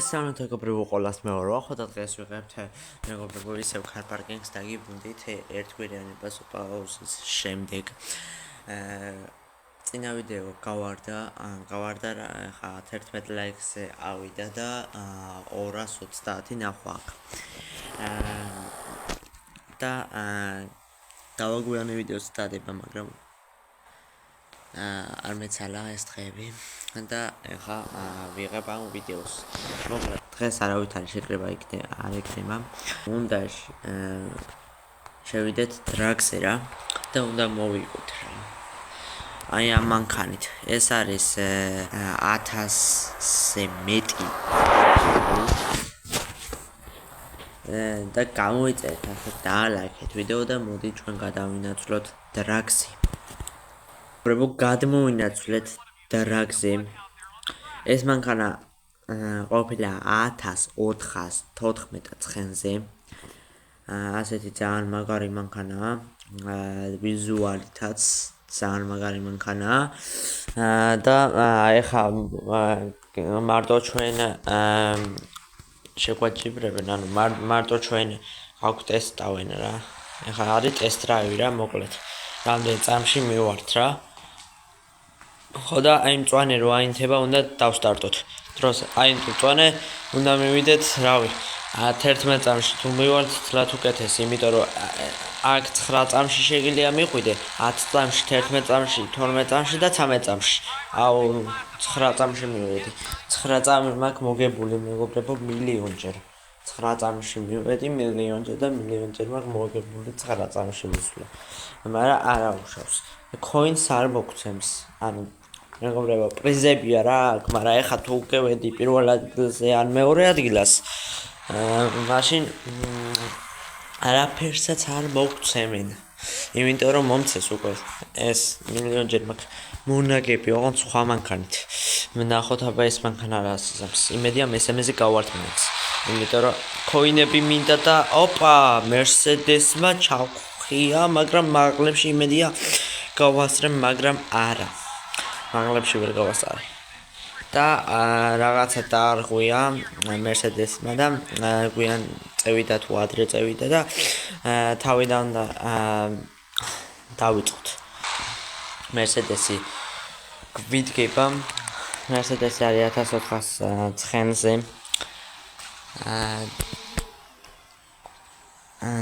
Სამეთ მეგობრებო ყველას მეორო ახლა დღეს ვიღებთ მეგობრებო ისევ car parking-ს დაგიბრუნდით ერთგვარიანებას პაუზის შემდეგ წინა ვიდეო გავარდა ხა 11 ლაიქზე ავიდა და 230 ნახვა და დავაგვიანე ვიდეოს დადება მაგრამ არ მეცალა ეს დღეები და ეხა ვიღებ ამ ვიდეოს. მოკლედ დღეს არავითარი შეკრება არ იქნება. უნდა შევიდეთ დრაგზე რა და უნდა მოვიყოთ რა. აი ამ მანქანით. ეს არის 1000-ზე მეტი. და გამოიწერეთ ახლა დაალაიქეთ ვიდეო და მოდი ჩვენ გადავინაცვლოთ დრაგზე. პრებო გადმოვინაცვლეთ დრაგზე. ეს მანქანა ყოფილა 1414 ცხენზე. ასეთი ძალიან მაგარი მანქანაა. ვიზუალითაც ძალიან მაგარი მანქანაა. და ეხა მარტო ჩვენ შეგვაჭირებენ, ანუ მარტო ჩვენ აქვთ ტესტავენ რა. ეხა არის ტესტ დრაივი რა, მოკლედ. რამდენ წამში მივართ რა. ხო და აი მწვანე რო აინთება უნდა დავსტარტოთ. დროს აი მწვანე უნდა მივიდეთ, რავი, 11 წამში თუ მივართ თლათ უკეთესი, იმიტომ რომ აქ 9 წამში შეგიძლია მიყვიდე, 10 წამში, 11 წამში, 12 წამში და 13 წამში. აუ 9 წამში მივედი. 9 წამი მაქვს მოგებული მეგობრებო მილიონჯერ. 9 წამში მივედი მილიონჯერ და მილიონჯერ მაქვს მოგებული 9 წამში მისვლა. მაგრამ არა უშავს. coins არ მოგცემს. ანუ მეგობრებო პრიზებია რა, მაგრამ ეხა თუ უკევედი პირველ ადგილზე ან მეორე ადგილას, მაშინ არაფერსაც არ მოგცემენ. იმიტომ რომ მომცეს უკვე ეს მილიონჯერ მაქვს მონაგები, ოღონდ სხვა მანქანით. ნახოთ აბა ეს მანქანა რა ასიზამს. იმედია მესამეზე გავართმენებს. იმიტომ რომ coinები მინდა და ოპა, Mercedes-მა ჩავხია, მაგრამ მაღლებში იმედია გავასწრებ, მაგრამ არა. მაღლებში ვერ გავასწარე. და რაღაცა დაარღვია Mercedes-მა და გვიან წევიდა თუ ადრე წევიდა და თავიდან დავიწყოთ. Mercedes-ი გვიდგება. Mercedes-ი არის 1400 ცხენზე.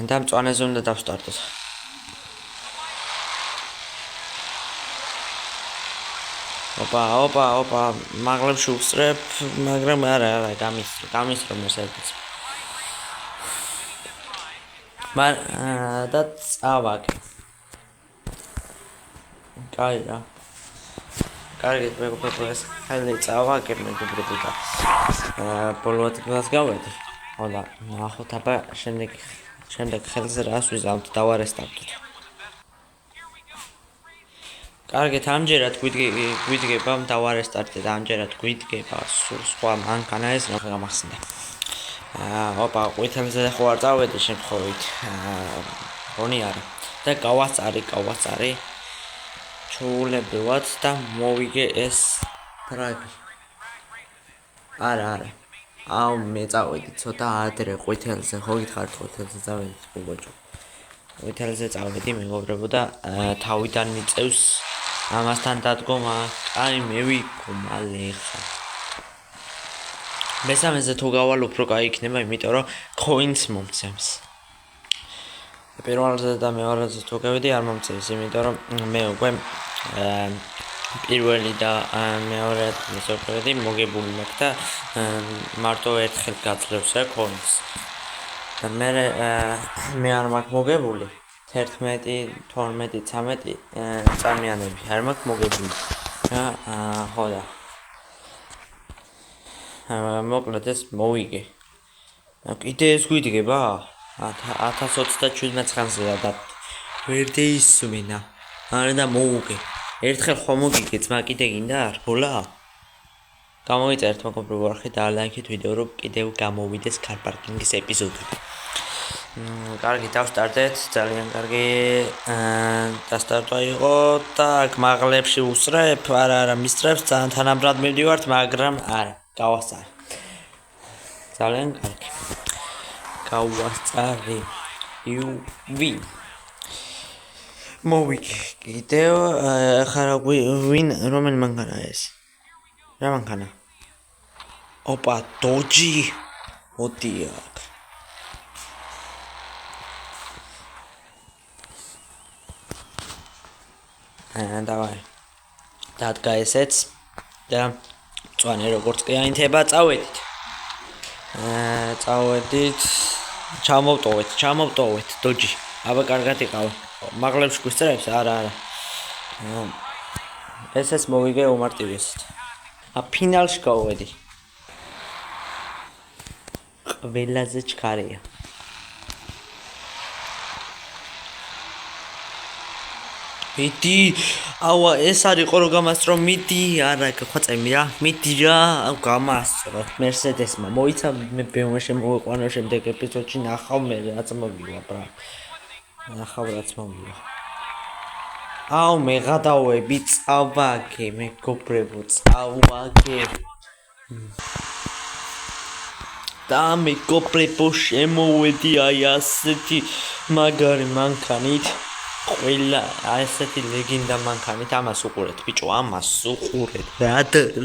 და მწვანეზე უნდა დავსტარტოთ. ოპა, მაღლებში ვსწრებ, მაგრამ არა, გამისრო Mercedes. და წავაგე. კაი რა. კარგით მეგობრებო, ეს ხელი წავაგე მეგობრებო და ბოლო ადგილას გავედი. ხო და ნახოთ აბა შემდეგ ხელზე რას ვიზამთ, დავარესტარტოთ. კარგით, ამჯერად გვიდგება დავარესტარტეთ, ამჯერად გვიდგება სხვა მანქანა ეს რა გამახსენდა. ოპა, ყვითელზე ხო არ წავედი შემთხვევით. რონი არის და გავაწარი. ჩულებრივად და მოვიგე ეს დრაივი. არა. აუ მე წავედი ცოტა ადრე ყვითელზე, ხო გითხარით ყვითელზე წავედი გოგოჭო. ყვითელზე წავედი მეგობრებო და თავიდან მიწევს ამასთან დადგომა, აი მე ვიკომალე ხა. მესამეზე თუ გავალ უფრო კაი იქნება, იმიტომ რომ coins მომცემს. პირველზე და მეორეზე თუ გავედი არ მომცემს, იმიტომ რომ მე უკვე პირველი და მეორე ადგილას ვიყავდი მოგებული მაქვს და მარტო ერთხელ გაძლევს რა coins. და მე არ მაქვს მოგებული 11, 12, 13 წამიანები არ მაქვს მოგებული. ხო და მოკლედ ეს მოვიგე. კიდე ეს გვიდგება 1027 ცხენზე და ვერ დაისვენა. არა და მოვუგე. ერთხელ ხომ მოგიგე, ძმა კიდე გინდა არ ბოლა? გამოიწერეთ მეგობრებო არხი და ლაიქეთ ვიდეო რომ კიდევ გამოვიდეს car parking-ის ეპიზოდები. კარგი დავსტარტეთ, ძალიან კარგი დასტარტვა იყო და აქ მაღლებში ვუსწრებ, არა მისწრებს, ძალიან თანაბრად მივდივართ, მაგრამ არა, გავასწარე. ძალიან კარგი. გავასწარი. UV. მოვიქ კიდევ ხარა ვინ რომელი მანქანა ეს? რა მანქანა? ოპა, დოჯი. ოდიახ. დავაი. დადგა ესეც და მწვანე როგორც კი აინთება წავედით. წავედით. ჩამოვტოვეთ დოჯი. აბა კარგად იყავ. მაღლებს გვისწრებს? არა. ესეც მოვიგე უმარტივესად. ფინალში გავვედი. ყველაზე ჩქარია. მიდი, ავა ეს არის ყო რომ გამასწრო მიდი, არა ხვაწემი რა, მიდი რა, გამასწრო. მერსედესმა მოიცა მე BMW-ში მოვიყვანო შემდეგ ეპიზოდში ნახავ მე რაც მოვივა ბრა. ნახავ რაც მოვივა. აუ მე გადავები წავაგე მეგობრებო წავაგე და მეგობრებო შემოვედი აი ასეთი მაგარი მანქანით ყველა ასეთი ლეგენდა მანქანით ამას უყურეთ ბიჭო ამას უყურეთ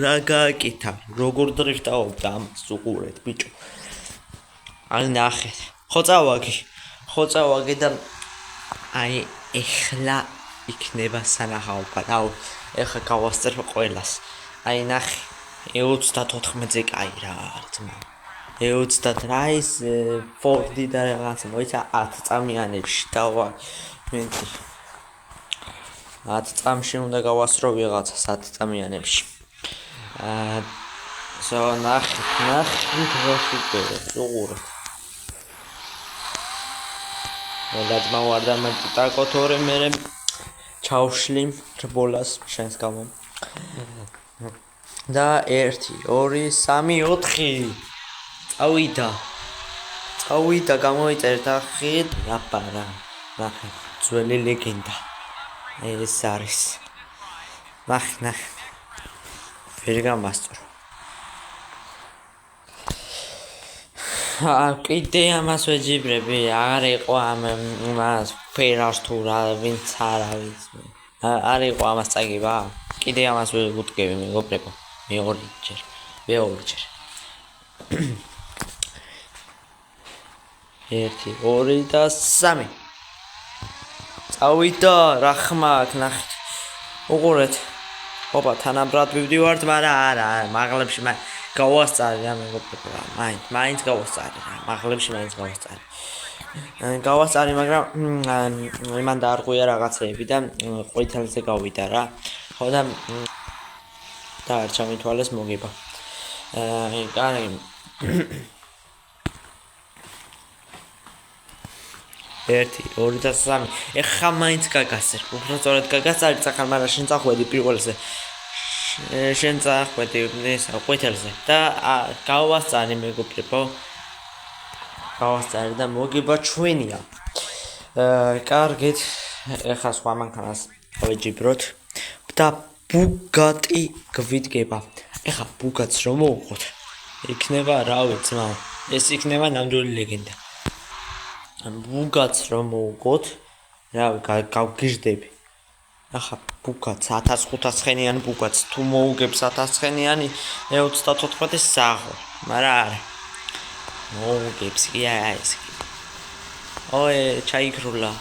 რა გააკეთა როგორ დრიფტავდა ამას უყურეთ ბიჭო აი ნახეთ ხო წავაგე და აი ეხლა იქნება სანახაობა. აუ, ეხლა გავასწრებ ყველას. აი ნახე, E34-ზე კაი რა ძმა. E30 რა ის Ford-ი და რაღაცა მოიცა 10 წამიანებში დავა. მეტი. 10 წამში უნდა გავასწრო ვიღაცა 10 წამიანებში. ნახე, როში უყურეთ. და ძმა ვარდა მე ტაკოთორე მე ჩავშლი რბოლას შენს გამო და 1 2 3 4 წავიდა გამოიწერდა ხით აპარა ნახე ძველი ლეგენდა ეს არის ნახე ვერ გამასწრო კიდე ამას ვეჯიბრები არ იყო ამას ფერას თუ რა ვინც არავის არ იყო ამას წაგება კიდე ამას ვუდგები მეგობრებო მე ორჯერ 1 2 და 3 წავიდა რა ხმა აქ ნახეთ უყურეთ ოპა თანაბრად ვივდივართ მაგრამ არა მაღლებში გავასწარი რა მეგობრებო მაინც გავასწარი რა მაღლებში მაინც გავასწარი მაგრამ იმან დაარღვია რაღაცეები და ყვითელზე გავიდა რა ხო და არ ჩამითვალეს მოგება კარი 1 2 და 3 ეხა მაინც გაგასწრ უფრო სწორად გაგასწარი წახალ მაგრამ შენ წახვედი პირველზე შენ წახვედი ეს ყვითელზე და გავასწარი მეგობრებო გავასწარი და მოგება ჩვენია კარგით ეხა სხვა მანქანას ავეჯიბროთ და ბუგატი გვიდგება ეხა ბუგატს რომ მოვუყოთ იქნება რა ვიცი ეს იქნება ნამდვილი ლეგენდა ბუგატს რომ მოვუყოთ რა გავგიჟდები ახლა ბუგატს 1500 ცხენიანი ბუგატს თუ მოუგებს 1000 ცხენიანი E34 საღო მაგრამ არა მოუგებს კი ეს ოე ჩაიქრულა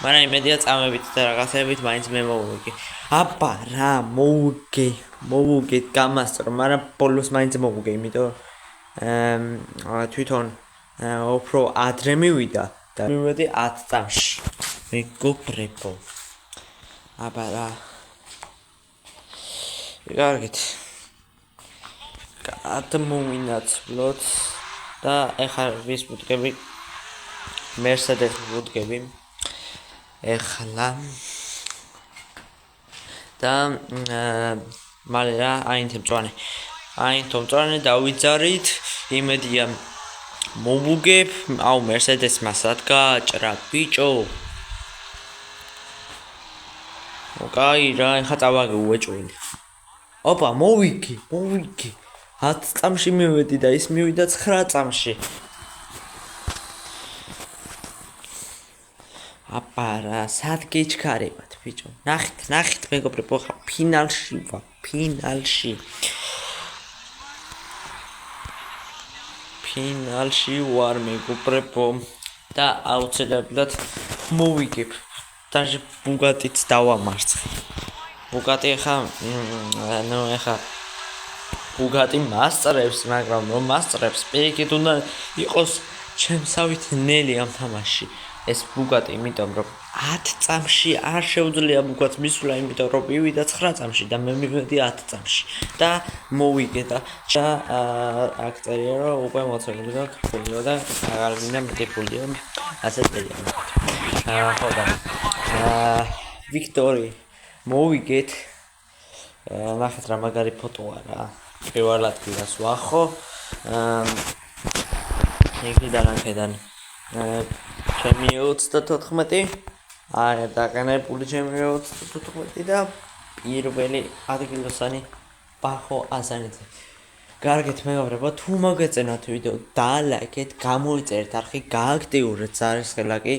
მაგრამ იმედია წამებით და რაღაცებით მაინც მე მოვუგე აბა რა მოვუგე გამასწრო მაგრამ ბოლოს მაინც მოვუგე იმიტომ თვითონ უფრო ადრე მივიდა და მივედი 10 წამში მეგობრებო აბა რა კარგით გადმოვინაცვლოთ და ეხლა ვის ვუდგები Mercedes ვუდგები ეხლა და მალე რა აინთო მწვანე დავიძარით იმედია მოვუგებ აუ Mercedes-მა სადგაჭრა ბიჭო კაი რა ეხა წავაგე უეჭველი ოპა მოვიგე 10 წამში მივედი და ის მივიდა 9 წამში. აპარა, სად გეჩქარებათ, ბიჭო? ნახეთ, მეგობრებო, ხა ფინალში ვარ, ფინალში ვარ, მეგობრებო. და აუცილებლად მოვიგებ. даже ბუგატიც დავამარცხე. ბუგატი ხა ბუგატი მასწრებს, მაგრამ რომ მასწრებს, პირიქით უნდა იყოს ჩემსავით ნელი ამ თამაში. ეს ბუგატი, იმიტომ რომ 10 წამში არ შეუძლია ბუგატს მისვლა, იმიტომ რომ მივიდა 9 წამში და მე მივედი 10 წამში და მოვიგე და აქ წერია რომ უკვე მოცემული გაქვს ფულიო და აღარ მინდა მეტი ფულიო, ასე წერია. ხო და ვიქტორი მოვიგეთ. ნახეთ რა მაგარი ფოტოა რა. პირველ ადგილას ვახო. იქიდან ჩემი 34 არა დაყენებული ჩემი 34 და პირველი ადგილოსანი ბახო აზანიძე. კარგით მეგობრებო, თუ მოგეწონათ ვიდეო, დალაიქეთ, გამოიწერეთ არხი, გააქტიურეთ ზარისხელა კი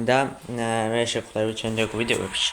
და მე შევხვდებით შემდეგ ვიდეოებში.